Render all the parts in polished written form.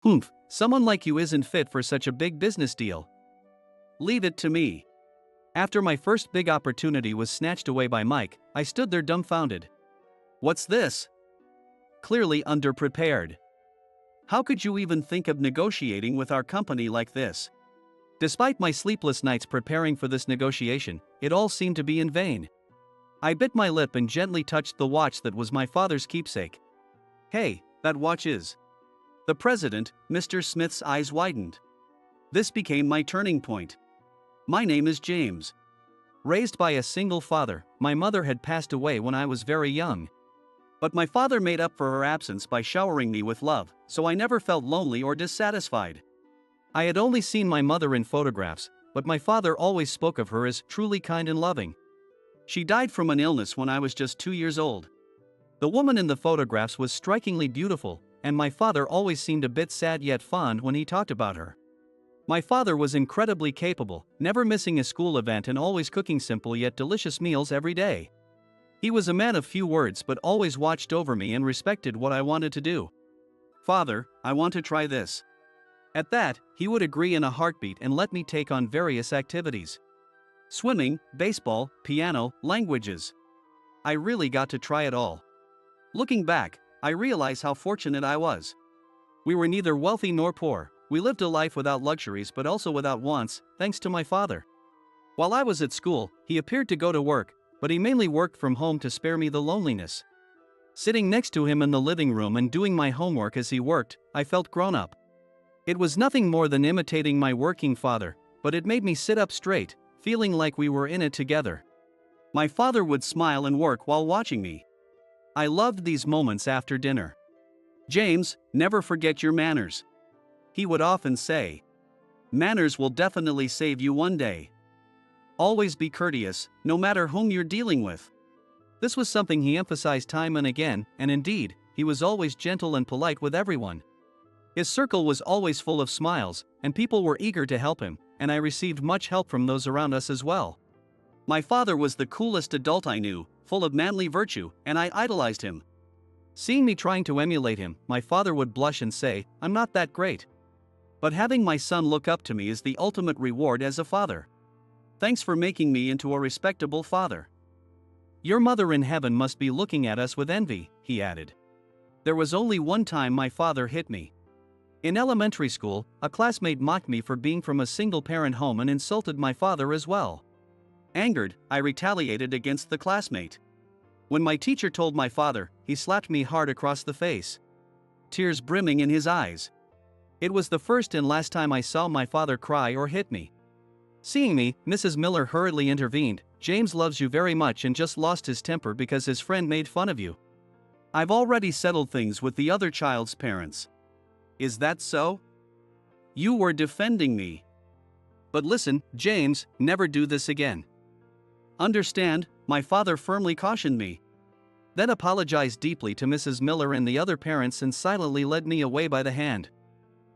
Humph, someone like you isn't fit for such a big business deal. Leave it to me. After my first big opportunity was snatched away by Mike, I stood there dumbfounded. What's this? Clearly underprepared. How could you even think of negotiating with our company like this? Despite my sleepless nights preparing for this negotiation, it all seemed to be in vain. I bit my lip and gently touched the watch that was my father's keepsake. Hey, that watch is. The president, Mr. Smith's eyes widened. This became my turning point. My name is James. Raised by a single father, my mother had passed away when I was very young. But my father made up for her absence by showering me with love, so I never felt lonely or dissatisfied. I had only seen my mother in photographs, but my father always spoke of her as truly kind and loving. She died from an illness when I was just 2 years old. The woman in the photographs was strikingly beautiful, and my father always seemed a bit sad yet fond when he talked about her. My father was incredibly capable, never missing a school event and always cooking simple yet delicious meals every day. He was a man of few words but always watched over me and respected what I wanted to do. Father, I want to try this. At that, he would agree in a heartbeat and let me take on various activities. Swimming, baseball, piano, languages. I really got to try it all. Looking back, I realize how fortunate I was. We were neither wealthy nor poor. We lived a life without luxuries but also without wants, thanks to my father. While I was at school, he appeared to go to work, but he mainly worked from home to spare me the loneliness. Sitting next to him in the living room and doing my homework as he worked, I felt grown up. It was nothing more than imitating my working father, but it made me sit up straight, feeling like we were in it together. My father would smile and work while watching me. I loved these moments after dinner. James, never forget your manners. He would often say. Manners will definitely save you one day. Always be courteous, no matter whom you're dealing with. This was something he emphasized time and again, and indeed, he was always gentle and polite with everyone. His circle was always full of smiles, and people were eager to help him, and I received much help from those around us as well. My father was the coolest adult I knew, full of manly virtue, and I idolized him. Seeing me trying to emulate him, my father would blush and say, I'm not that great. But having my son look up to me is the ultimate reward as a father. Thanks for making me into a respectable father. Your mother in heaven must be looking at us with envy, he added. There was only one time my father hit me. In elementary school, a classmate mocked me for being from a single-parent home and insulted my father as well. Angered, I retaliated against the classmate. When my teacher told my father, he slapped me hard across the face. Tears brimming in his eyes. It was the first and last time I saw my father cry or hit me. Seeing me, Mrs. Miller hurriedly intervened. James loves you very much and just lost his temper because his friend made fun of you. I've already settled things with the other child's parents. Is that so? You were defending me. But listen, James, never do this again. Understand, my father firmly cautioned me. Then apologized deeply to Mrs. Miller and the other parents and silently led me away by the hand.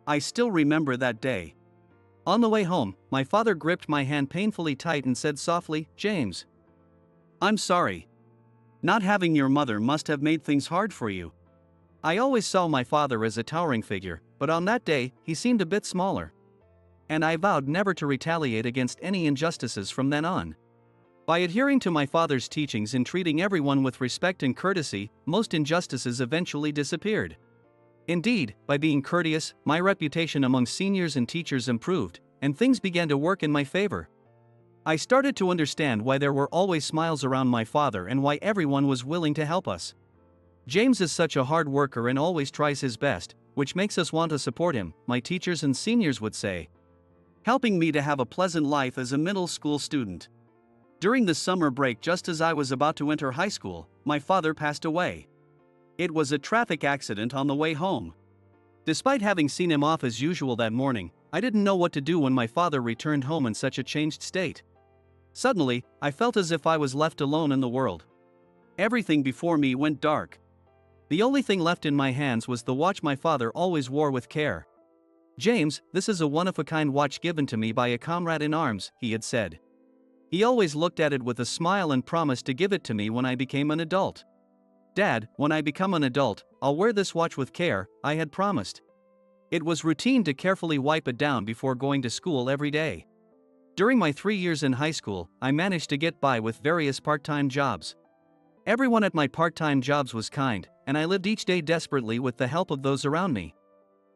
I still remember that day. On the way home, my father gripped my hand painfully tight and said softly, James. I'm sorry. Not having your mother must have made things hard for you. I always saw my father as a towering figure, but on that day, he seemed a bit smaller. And I vowed never to retaliate against any injustices from then on. By adhering to my father's teachings and treating everyone with respect and courtesy, most injustices eventually disappeared. Indeed, by being courteous, my reputation among seniors and teachers improved, and things began to work in my favor. I started to understand why there were always smiles around my father and why everyone was willing to help us. James is such a hard worker and always tries his best, which makes us want to support him, my teachers and seniors would say, helping me to have a pleasant life as a middle school student. During the summer break, just as I was about to enter high school, my father passed away. It was a traffic accident on the way home. Despite having seen him off as usual that morning, I didn't know what to do when my father returned home in such a changed state. Suddenly, I felt as if I was left alone in the world. Everything before me went dark. The only thing left in my hands was the watch my father always wore with care. James, this is a one-of-a-kind watch given to me by a comrade in arms, he had said. He always looked at it with a smile and promised to give it to me when I became an adult. Dad, when I become an adult, I'll wear this watch with care, I had promised. It was routine to carefully wipe it down before going to school every day. During my 3 years in high school, I managed to get by with various part-time jobs. Everyone at my part-time jobs was kind, and I lived each day desperately with the help of those around me.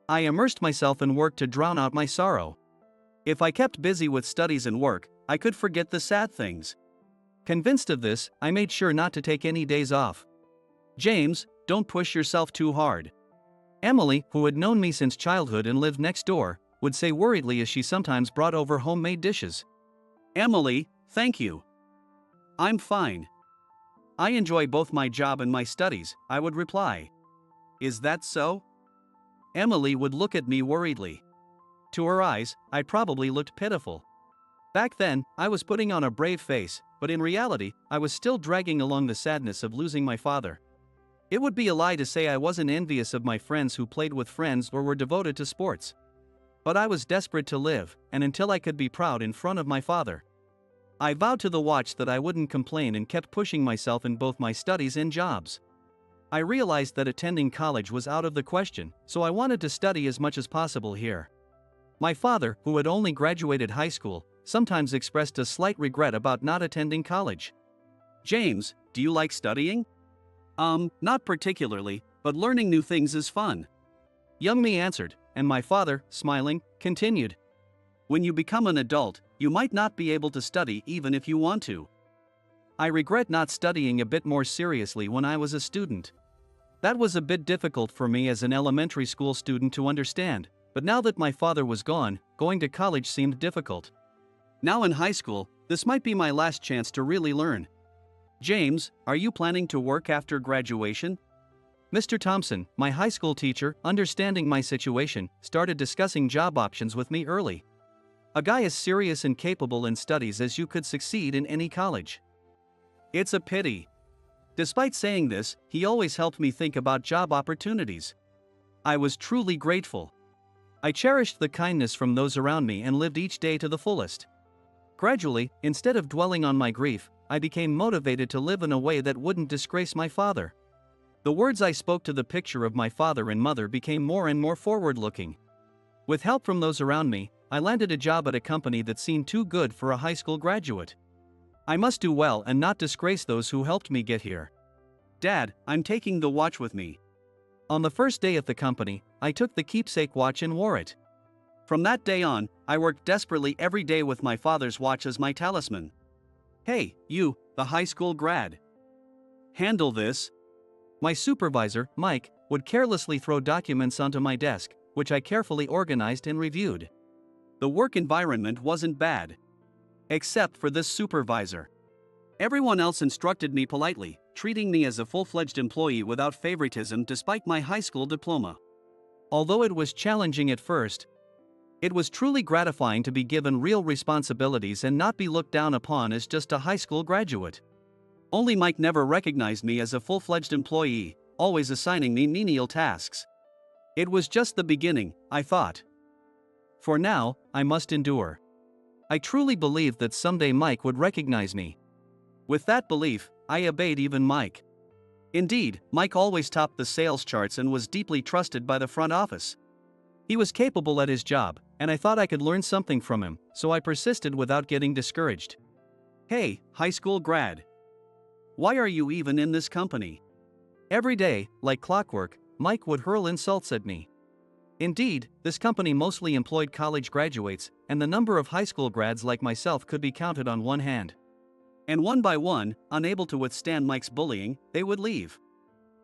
I immersed myself in work to drown out my sorrow. If I kept busy with studies and work, I could forget the sad things. Convinced of this, I made sure not to take any days off. James, don't push yourself too hard. Emily, who had known me since childhood and lived next door, would say worriedly as she sometimes brought over homemade dishes. Emily, thank you. I'm fine. I enjoy both my job and my studies, I would reply. Is that so? Emily would look at me worriedly. To her eyes, I probably looked pitiful. Back then, I was putting on a brave face, but in reality, I was still dragging along the sadness of losing my father. It would be a lie to say I wasn't envious of my friends who played with friends or were devoted to sports. But I was desperate to live, and until I could be proud in front of my father. I vowed to the watch that I wouldn't complain and kept pushing myself in both my studies and jobs. I realized that attending college was out of the question, so I wanted to study as much as possible here. My father, who had only graduated high school, sometimes expressed a slight regret about not attending college. James, do you like studying? Not particularly, but learning new things is fun. Young me answered, and my father, smiling, continued. When you become an adult, you might not be able to study even if you want to. I regret not studying a bit more seriously when I was a student. That was a bit difficult for me as an elementary school student to understand, but now that my father was gone, going to college seemed difficult. Now in high school, this might be my last chance to really learn. James, are you planning to work after graduation? Mr. Thompson, my high school teacher, understanding my situation, started discussing job options with me early. A guy as serious and capable in studies as you could succeed in any college. It's a pity. Despite saying this, he always helped me think about job opportunities. I was truly grateful. I cherished the kindness from those around me and lived each day to the fullest. Gradually, instead of dwelling on my grief, I became motivated to live in a way that wouldn't disgrace my father. The words I spoke to the picture of my father and mother became more and more forward-looking. With help from those around me, I landed a job at a company that seemed too good for a high school graduate. I must do well and not disgrace those who helped me get here. Dad, I'm taking the watch with me. On the first day at the company, I took the keepsake watch and wore it. From that day on, I worked desperately every day with my father's watch as my talisman. Hey, you, the high school grad. Handle this. My supervisor, Mike, would carelessly throw documents onto my desk, which I carefully organized and reviewed. The work environment wasn't bad. Except for this supervisor. Everyone else instructed me politely, treating me as a full-fledged employee without favoritism despite my high school diploma. Although it was challenging at first, it was truly gratifying to be given real responsibilities and not be looked down upon as just a high school graduate. Only Mike never recognized me as a full-fledged employee, always assigning me menial tasks. It was just the beginning, I thought. For now, I must endure. I truly believed that someday Mike would recognize me. With that belief, I obeyed even Mike. Indeed, Mike always topped the sales charts and was deeply trusted by the front office. He was capable at his job, and I thought I could learn something from him, so I persisted without getting discouraged. Hey, high school grad. Why are you even in this company? Every day, like clockwork, Mike would hurl insults at me. Indeed, this company mostly employed college graduates, and the number of high school grads like myself could be counted on one hand. And one by one, unable to withstand Mike's bullying, they would leave.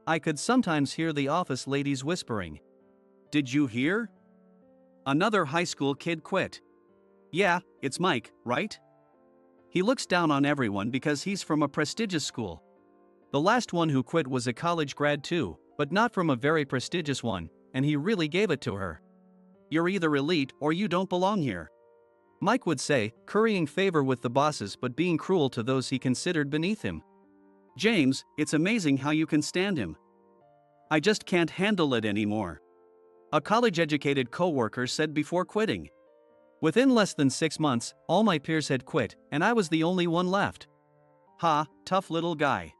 I could sometimes hear the office ladies whispering. Did you hear? Another high school kid quit. Yeah, it's Mike, right? He looks down on everyone because he's from a prestigious school. The last one who quit was a college grad too, but not from a very prestigious one, and he really gave it to her. You're either elite or you don't belong here. Mike would say, currying favor with the bosses but being cruel to those he considered beneath him. James, it's amazing how you can stand him. I just can't handle it anymore. A college-educated co-worker said before quitting. Within less than 6 months, all my peers had quit, and I was the only one left. Ha, tough little guy.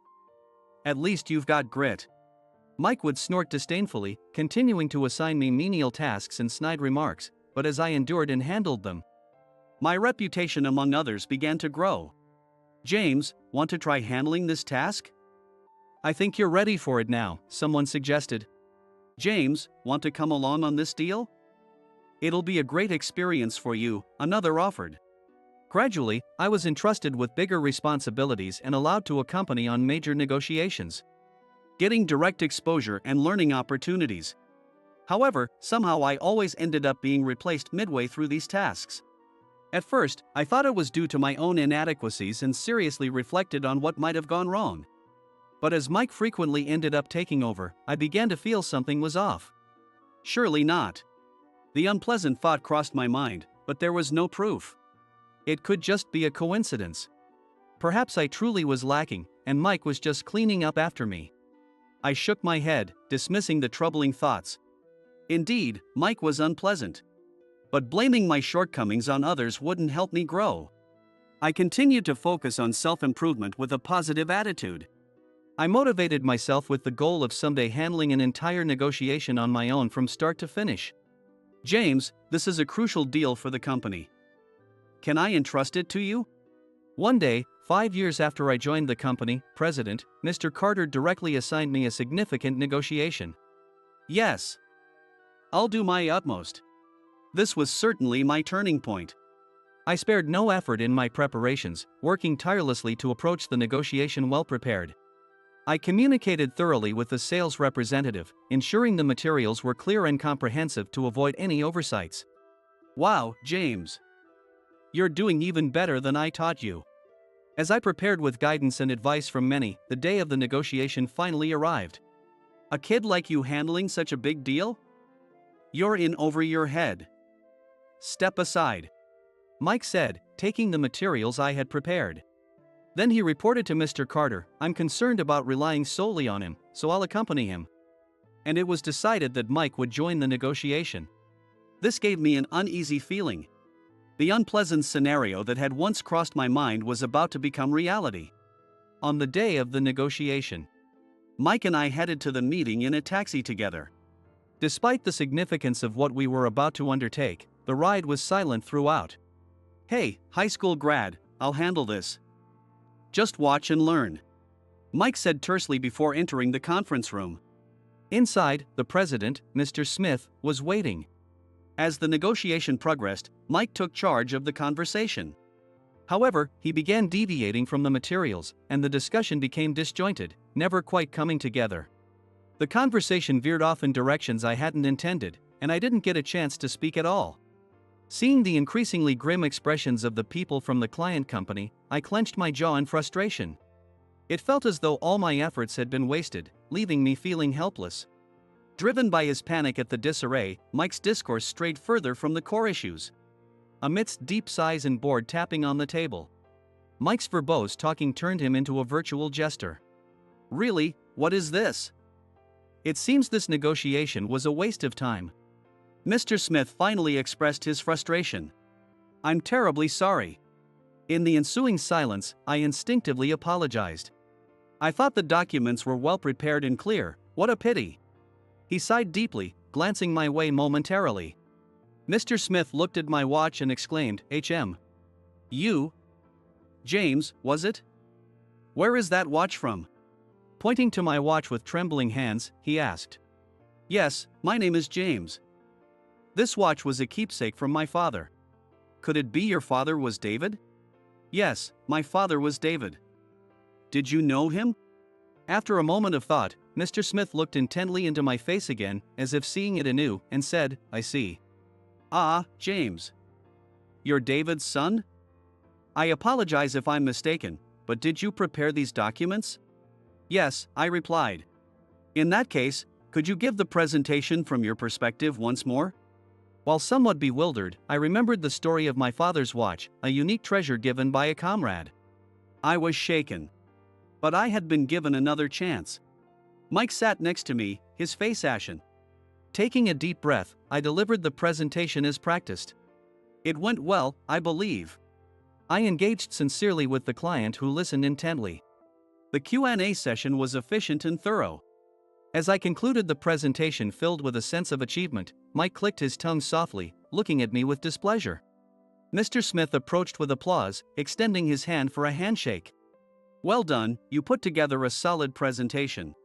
At least you've got grit. Mike would snort disdainfully, continuing to assign me menial tasks and snide remarks, but as I endured and handled them, my reputation among others began to grow. "James, want to try handling this task?" "I think you're ready for it now," someone suggested. "James, want to come along on this deal? It'll be a great experience for you," another offered. Gradually, I was entrusted with bigger responsibilities and allowed to accompany on major negotiations, getting direct exposure and learning opportunities. However, somehow I always ended up being replaced midway through these tasks. At first, I thought it was due to my own inadequacies and seriously reflected on what might have gone wrong. But as Mike frequently ended up taking over, I began to feel something was off. Surely not. The unpleasant thought crossed my mind, but there was no proof. It could just be a coincidence. Perhaps I truly was lacking, and Mike was just cleaning up after me. I shook my head, dismissing the troubling thoughts. Indeed, Mike was unpleasant. But blaming my shortcomings on others wouldn't help me grow. I continued to focus on self-improvement with a positive attitude. I motivated myself with the goal of someday handling an entire negotiation on my own from start to finish. "James, this is a crucial deal for the company. Can I entrust it to you?" One day, 5 years after I joined the company, President, Mr. Carter directly assigned me a significant negotiation. "Yes. I'll do my utmost." This was certainly my turning point. I spared no effort in my preparations, working tirelessly to approach the negotiation well prepared. I communicated thoroughly with the sales representative, ensuring the materials were clear and comprehensive to avoid any oversights. "Wow, James. You're doing even better than I taught you." As I prepared with guidance and advice from many, the day of the negotiation finally arrived. "A kid like you handling such a big deal? You're in over your head. Step aside," Mike said, taking the materials I had prepared. Then he reported to Mr. Carter, "I'm concerned about relying solely on him, so I'll accompany him." And it was decided that Mike would join the negotiation. This gave me an uneasy feeling. The unpleasant scenario that had once crossed my mind was about to become reality. On the day of the negotiation, Mike and I headed to the meeting in a taxi together. Despite the significance of what we were about to undertake, the ride was silent throughout. "Hey, high school grad, I'll handle this. Just watch and learn," Mike said tersely before entering the conference room. Inside, the president, Mr. Smith, was waiting. As the negotiation progressed, Mike took charge of the conversation. However, he began deviating from the materials, and the discussion became disjointed, never quite coming together. The conversation veered off in directions I hadn't intended, and I didn't get a chance to speak at all. Seeing the increasingly grim expressions of the people from the client company, I clenched my jaw in frustration. It felt as though all my efforts had been wasted, leaving me feeling helpless. Driven by his panic at the disarray, Mike's discourse strayed further from the core issues. Amidst deep sighs and bored tapping on the table, Mike's verbose talking turned him into a virtual jester. "Really, what is this? It seems this negotiation was a waste of time." Mr. Smith finally expressed his frustration. "I'm terribly sorry." In the ensuing silence, I instinctively apologized. "I thought the documents were well prepared and clear. What a pity." He sighed deeply, glancing my way momentarily. Mr. Smith looked at my watch and exclaimed, "You? James, was it? Where is that watch from?" Pointing to my watch with trembling hands, he asked. "Yes, my name is James. This watch was a keepsake from my father." "Could it be your father was David?" "Yes, my father was David." "Did you know him?" After a moment of thought, Mr. Smith looked intently into my face again, as if seeing it anew, and said, "I see. Ah, James. You're David's son? I apologize if I'm mistaken, but did you prepare these documents?" "Yes," I replied. "In that case, could you give the presentation from your perspective once more?" While somewhat bewildered, I remembered the story of my father's watch, a unique treasure given by a comrade. I was shaken. But I had been given another chance. Mike sat next to me, his face ashen. Taking a deep breath, I delivered the presentation as practiced. It went well, I believe. I engaged sincerely with the client who listened intently. The Q&A session was efficient and thorough. As I concluded the presentation filled with a sense of achievement, Mike clicked his tongue softly, looking at me with displeasure. Mr. Smith approached with applause, extending his hand for a handshake. "Well done, you put together a solid presentation.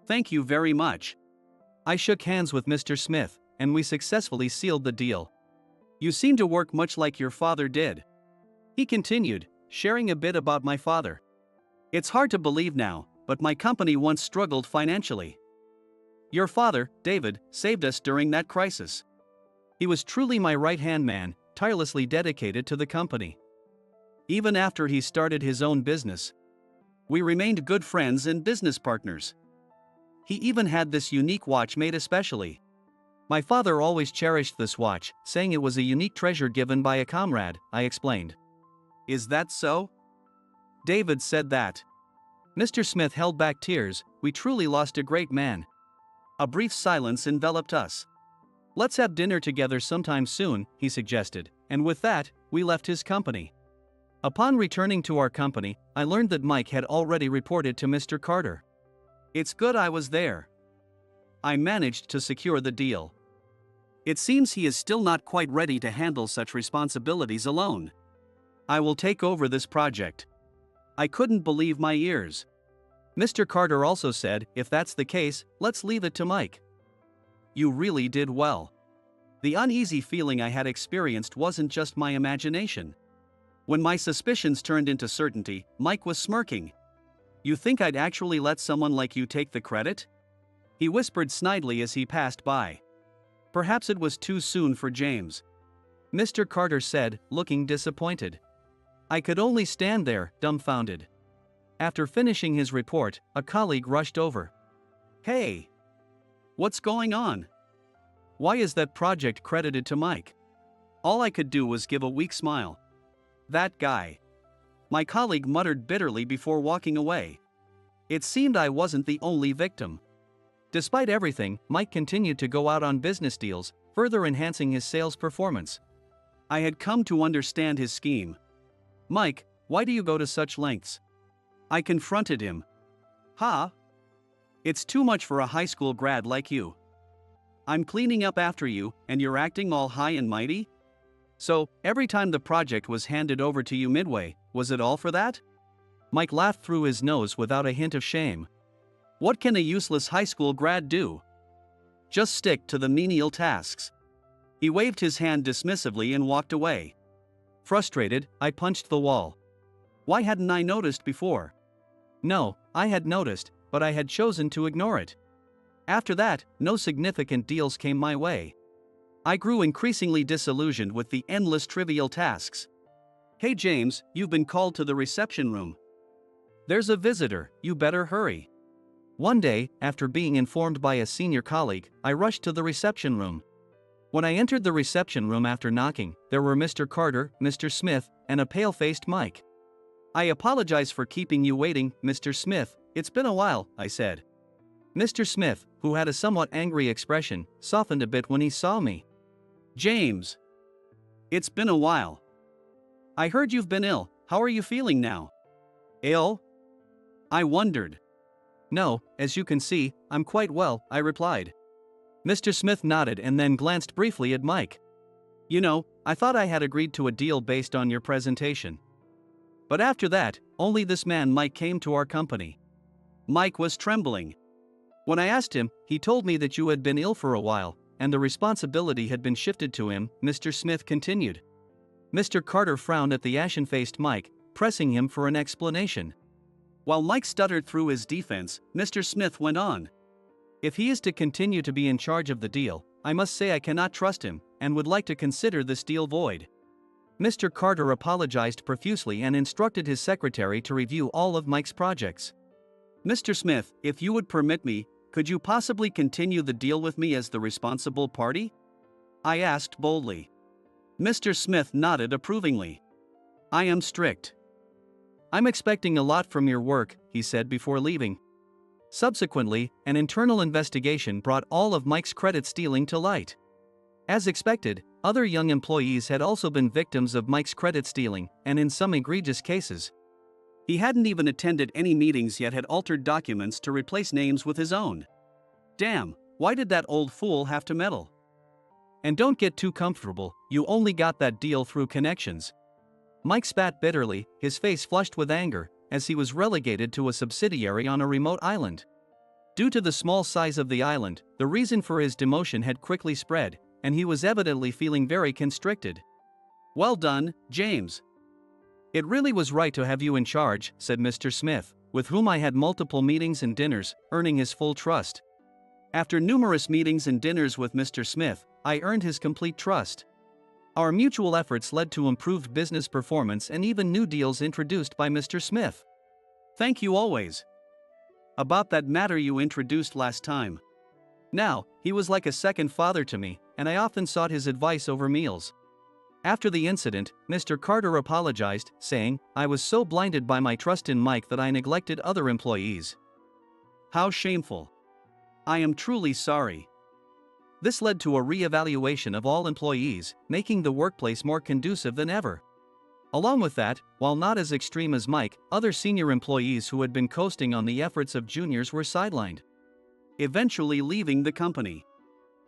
Thank you very much." I shook hands with Mr. Smith, and we successfully sealed the deal. "You seem to work much like your father did," he continued, sharing a bit about my father. "It's hard to believe now, but my company once struggled financially. Your father, David, saved us during that crisis. He was truly my right-hand man, tirelessly dedicated to the company. Even after he started his own business, we remained good friends and business partners. He even had this unique watch made especially. My father always cherished this watch, saying it was a unique treasure given by a comrade," I explained. "Is that so?" David said that. Mr. Smith held back tears. We truly lost a great man. A brief silence enveloped us. "Let's have dinner together sometime soon," he suggested, and with that, we left his company. Upon returning to our company, I learned that Mike had already reported to Mr. Carter. It's good I was there. I managed to secure the deal. It seems he is still not quite ready to handle such responsibilities alone. I will take over this project. I couldn't believe my ears. Mr. Carter also said, "If that's the case, let's leave it to Mike." You really did well. The uneasy feeling I had experienced wasn't just my imagination. When my suspicions turned into certainty, Mike was smirking. "You think I'd actually let someone like you take the credit?" he whispered snidely as he passed by. "Perhaps it was too soon for James," Mr. Carter said, looking disappointed. I could only stand there, dumbfounded. After finishing his report, a colleague rushed over. "Hey! What's going on? Why is that project credited to Mike?" All I could do was give a weak smile. "That guy," my colleague muttered bitterly before walking away. It seemed I wasn't the only victim. Despite everything, Mike continued to go out on business deals, further enhancing his sales performance. I had come to understand his scheme. "Mike, why do you go to such lengths?" I confronted him. "Huh? It's too much for a high school grad like you. I'm cleaning up after you, and you're acting all high and mighty? So, every time the project was handed over to you midway, was it all for that?" Mike laughed through his nose without a hint of shame. "What can a useless high school grad do? Just stick to the menial tasks." He waved his hand dismissively and walked away. Frustrated, I punched the wall. Why hadn't I noticed before? No, I had noticed, but I had chosen to ignore it. After that, no significant deals came my way. I grew increasingly disillusioned with the endless trivial tasks. "Hey James, you've been called to the reception room. There's a visitor, you better hurry." One day, after being informed by a senior colleague, I rushed to the reception room. When I entered the reception room after knocking, there were Mr. Carter, Mr. Smith, and a pale-faced Mike. "I apologize for keeping you waiting, Mr. Smith, it's been a while," I said. Mr. Smith, who had a somewhat angry expression, softened a bit when he saw me. "James, it's been a while. I heard you've been ill, how are you feeling now?" "Ill?" I wondered. "No, as you can see, I'm quite well," I replied. Mr. Smith nodded and then glanced briefly at Mike. "You know, I thought I had agreed to a deal based on your presentation. But after that, only this man Mike came to our company." Mike was trembling. When I asked him, he told me that you had been ill for a while, and the responsibility had been shifted to him, Mr. Smith continued. Mr. Carter frowned at the ashen-faced Mike, pressing him for an explanation. While Mike stuttered through his defense, Mr. Smith went on. "If he is to continue to be in charge of the deal, I must say I cannot trust him, and would like to consider this deal void." Mr. Carter apologized profusely and instructed his secretary to review all of Mike's projects. "Mr. Smith, if you would permit me, could you possibly continue the deal with me as the responsible party?" I asked boldly. Mr. Smith nodded approvingly. "I am strict. I'm expecting a lot from your work," he said before leaving. Subsequently, an internal investigation brought all of Mike's credit stealing to light. As expected, other young employees had also been victims of Mike's credit stealing, and in some egregious cases. He hadn't even attended any meetings yet had altered documents to replace names with his own. Damn, why did that old fool have to meddle? And don't get too comfortable, you only got that deal through connections. Mike spat bitterly, his face flushed with anger, as he was relegated to a subsidiary on a remote island. Due to the small size of the island, the reason for his demotion had quickly spread, and he was evidently feeling very constricted. Well done, James. It really was right to have you in charge, said Mr. Smith, with whom I had multiple meetings and dinners, earning his full trust. After numerous meetings and dinners with Mr. Smith, I earned his complete trust. Our mutual efforts led to improved business performance and even new deals introduced by Mr. Smith. Thank you always. About that matter you introduced last time. Now, he was like a second father to me, and I often sought his advice over meals. After the incident, Mr. Carter apologized, saying, I was so blinded by my trust in Mike that I neglected other employees. How shameful. I am truly sorry. This led to a re-evaluation of all employees, making the workplace more conducive than ever. Along with that, while not as extreme as Mike, other senior employees who had been coasting on the efforts of juniors were sidelined, eventually leaving the company.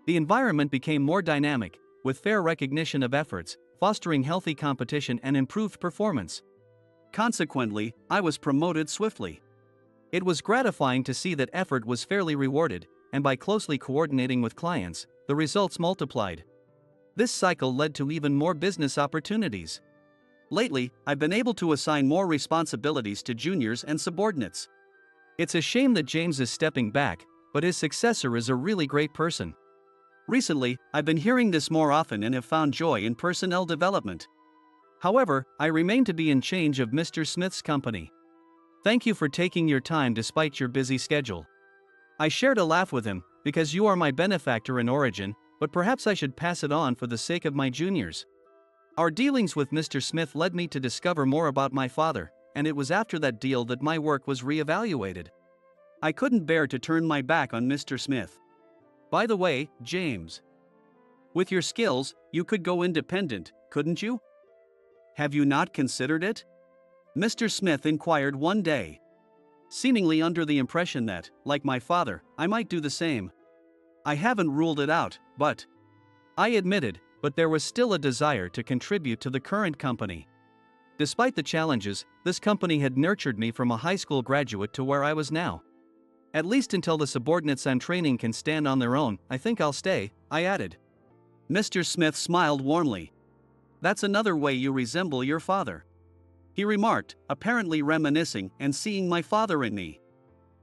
The environment became more dynamic, with fair recognition of efforts, fostering healthy competition and improved performance. Consequently, I was promoted swiftly. It was gratifying to see that effort was fairly rewarded, and by closely coordinating with clients, the results multiplied. This cycle led to even more business opportunities. Lately, I've been able to assign more responsibilities to juniors and subordinates. It's a shame that James is stepping back, but his successor is a really great person. Recently, I've been hearing this more often and have found joy in personnel development. However, I remain to be in charge of Mr. Smith's company. Thank you for taking your time despite your busy schedule. I shared a laugh with him, because you are my benefactor in origin, but perhaps I should pass it on for the sake of my juniors. Our dealings with Mr. Smith led me to discover more about my father, and it was after that deal that my work was re-evaluated. I couldn't bear to turn my back on Mr. Smith. By the way, James, with your skills, you could go independent, couldn't you? Have you not considered it? Mr. Smith inquired one day, seemingly under the impression that, like my father, I might do the same. I haven't ruled it out, but I admitted, but there was still a desire to contribute to the current company. Despite the challenges, this company had nurtured me from a high school graduate to where I was now. At least until the subordinates I'm training can stand on their own, I think I'll stay, I added. Mr. Smith smiled warmly. That's another way you resemble your father, he remarked, apparently reminiscing and seeing my father in me.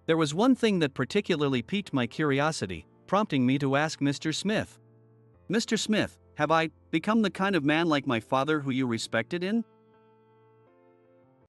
There was one thing that particularly piqued my curiosity, prompting me to ask Mr. Smith. Mr. Smith, have I become the kind of man like my father who you respected in?